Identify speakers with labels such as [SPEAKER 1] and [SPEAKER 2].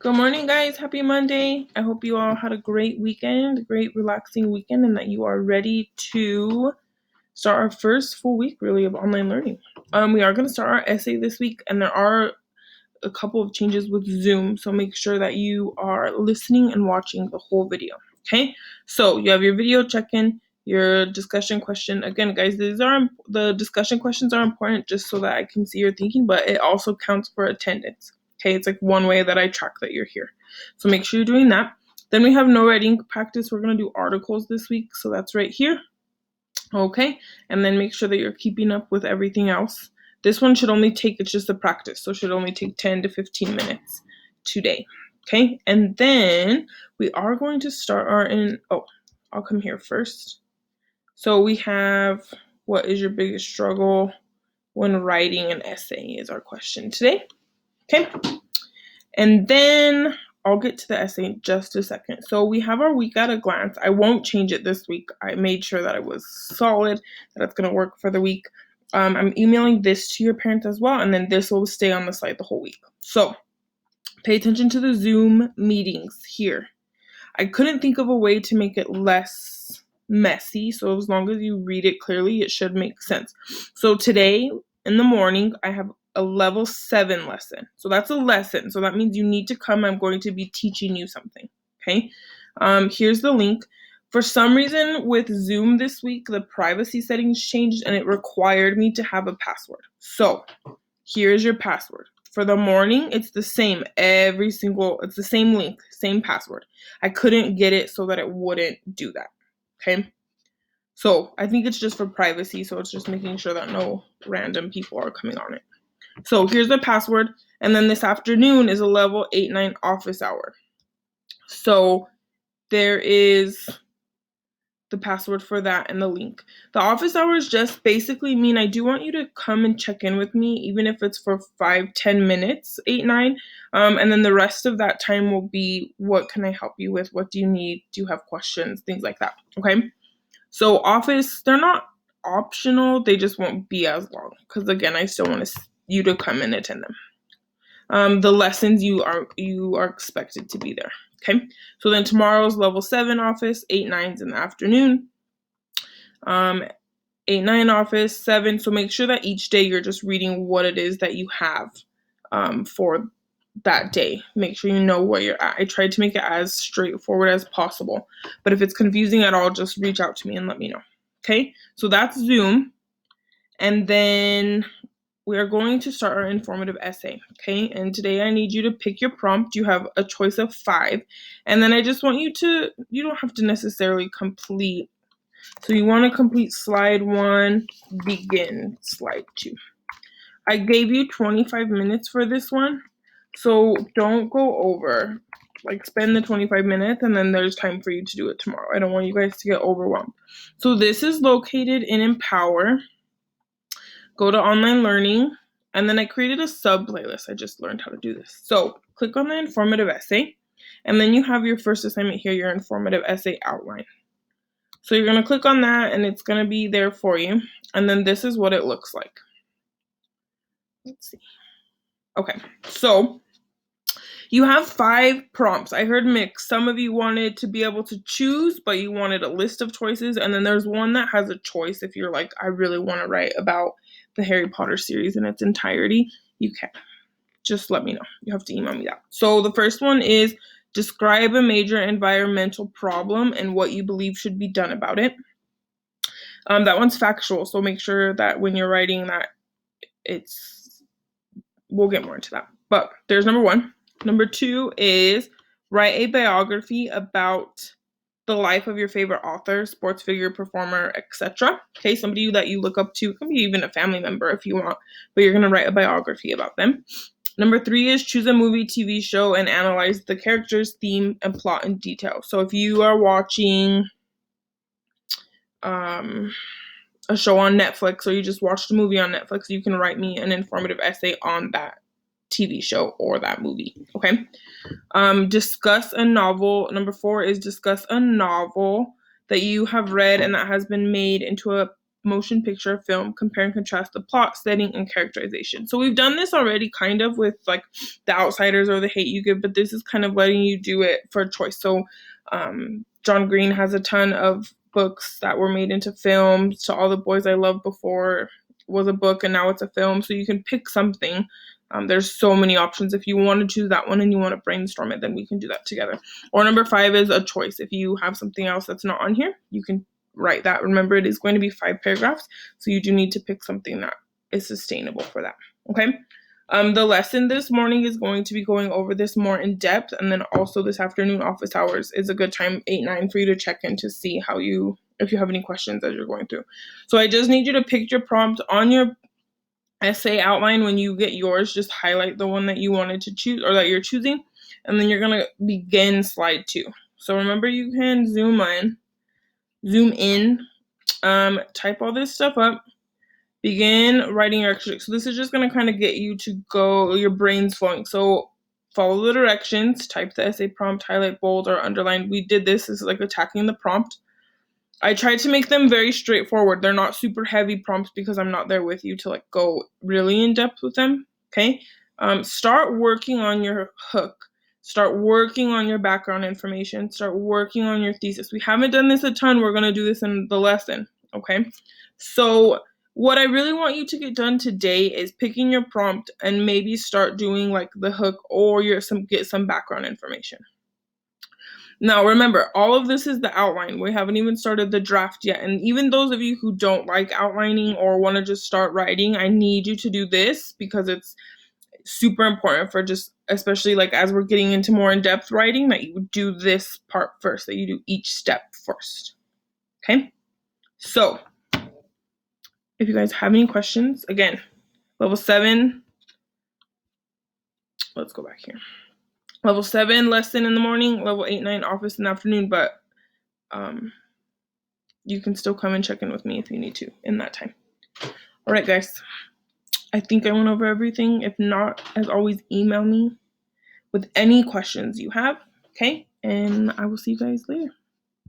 [SPEAKER 1] Good morning, guys. Happy Monday. I hope you all had a great weekend, a great relaxing weekend, and that you are ready to start our first full week, really, of online learning. We are going to start our essay this week, and there are a couple of changes with Zoom, so make sure that you are listening and watching the whole video, okay? So you have your video check-in, your discussion question. Again, guys, the discussion questions are important just so that I can see your thinking, but it also counts for attendance. Okay, it's like one way that I track that you're here. So make sure you're doing that. Then we have no writing practice. We're going to do articles this week, so that's right here. Okay, and then make sure that you're keeping up with everything else. This one should only take, it's just a practice, so it should only take 10 to 15 minutes today. Okay, and then we are going to start I'll come here first. So we have, what is your biggest struggle when writing an essay is our question today. Okay, and then I'll get to the essay in just a second. So we have our week at a glance. I won't change it this week. I made sure that it was solid, that it's going to work for the week. I'm emailing this to your parents as well, and then this will stay on the site the whole week. So pay attention to the Zoom meetings here. I couldn't think of a way to make it less messy, so as long as you read it clearly, it should make sense. So today in the morning, I have a level 7 lesson. So that's a lesson. So that means you need to come. I'm going to be teaching you something. Okay. Here's the link. For some reason with Zoom this week, the privacy settings changed and it required me to have a password. So here's your password. For the morning, it's the same it's the same link, same password. I couldn't get it so that it wouldn't do that. Okay. So I think it's just for privacy. So it's just making sure that no random people are coming on it. So here's the password. And then this afternoon is a level 8-9 office hour. So there is the password for that and the link. The office hours just basically mean I do want you to come and check in with me, even if it's for 5-10 minutes, 8-9. And then the rest of that time will be, what can I help you with? What do you need? Do you have questions? Things like that. Okay. So office, they're not optional. They just won't be as long because, again, I still want you to come and attend them. The lessons you are expected to be there. Okay, so then tomorrow's level 7 office, 8-9's in the afternoon. 8-9 office, 7. So make sure that each day you're just reading what it is that you have for that day. Make sure you know where you're at. I tried to make it as straightforward as possible, but if it's confusing at all, just reach out to me and let me know. Okay, so that's Zoom. And then we are going to start our informative essay, okay? And today I need you to pick your prompt. You have a choice of 5. And then I just want you don't have to necessarily complete. So you want to complete slide 1, begin slide 2. I gave you 25 minutes for this one, so don't go over. Like, spend the 25 minutes and then there's time for you to do it tomorrow. I don't want you guys to get overwhelmed. So this is located in Empower. Go to online learning, and then I created a sub playlist. I just learned how to do this. So click on the informative essay, and then you have your first assignment here, your informative essay outline. So you're going to click on that, and it's going to be there for you. And then this is what it looks like. Let's see. Okay, so you have 5 prompts. I heard mixed. Some of you wanted to be able to choose, but you wanted a list of choices. And then there's one that has a choice. If you're like, I really want to write about the Harry Potter series in its entirety, you can. Just let me know. You have to email me that. So the first one is describe a major environmental problem and what you believe should be done about it. That one's factual, so make sure that when you're writing that, we'll get more into that. But there's number 1. Number 2 is write a biography about the life of your favorite author, sports figure, performer, etc. Okay, somebody that you look up to. It can be even a family member if you want, but you're going to write a biography about them. Number 3 is choose a movie, TV show, and analyze the characters, theme, and plot in detail. So if you are watching a show on Netflix, or you just watched a movie on Netflix, you can write me an informative essay on that TV show or that movie. Okay. Discuss a novel. Number 4 is discuss a novel that you have read and that has been made into a motion picture film, compare and contrast the plot, setting, and characterization. So we've done this already kind of with like The Outsiders or The Hate U Give, but this is kind of letting you do it for choice. So John Green has a ton of books that were made into films. To All the Boys I Loved Before was a book and now it's a film, so you can pick something. There's so many options. If you want to choose that one and you want to brainstorm it, then we can do that together. Or number 5 is a choice. If you have something else that's not on here, you can write that. Remember, it is going to be 5 paragraphs, so you do need to pick something that is sustainable for that. Okay. The lesson this morning is going to be going over this more in depth, and then also this afternoon office hours is a good time, 8-9, for you to check in to see how if you have any questions as you're going through. So I just need you to pick your prompt on your essay outline. When you get yours, just highlight the one that you wanted to choose or that you're choosing, and then you're going to begin slide 2. So remember, you can zoom in, type all this stuff up, begin writing your extra. So this is just going to kind of get you to go, your brain's flowing. So follow the directions, type the essay prompt, highlight, bold, or underline. We did this. This is like attacking the prompt. I tried to make them very straightforward. They're not super heavy prompts because I'm not there with you to like go really in depth with them. Okay. Start working on your hook. Start working on your background information. Start working on your thesis. We haven't done this a ton. We're going to do this in the lesson. Okay. So what I really want you to get done today is picking your prompt and maybe start doing like the hook or get some background information. Now, remember, all of this is the outline. We haven't even started the draft yet. And even those of you who don't like outlining or want to just start writing, I need you to do this because it's super important for just, especially like as we're getting into more in-depth writing, that you do this part first, that you do each step first. Okay? So, if you guys have any questions, again, level 7, let's go back here. Level 7, lesson in the morning, level 8-9, office in the afternoon, but you can still come and check in with me if you need to in that time. All right, guys. I think I went over everything. If not, as always, email me with any questions you have, okay? And I will see you guys later.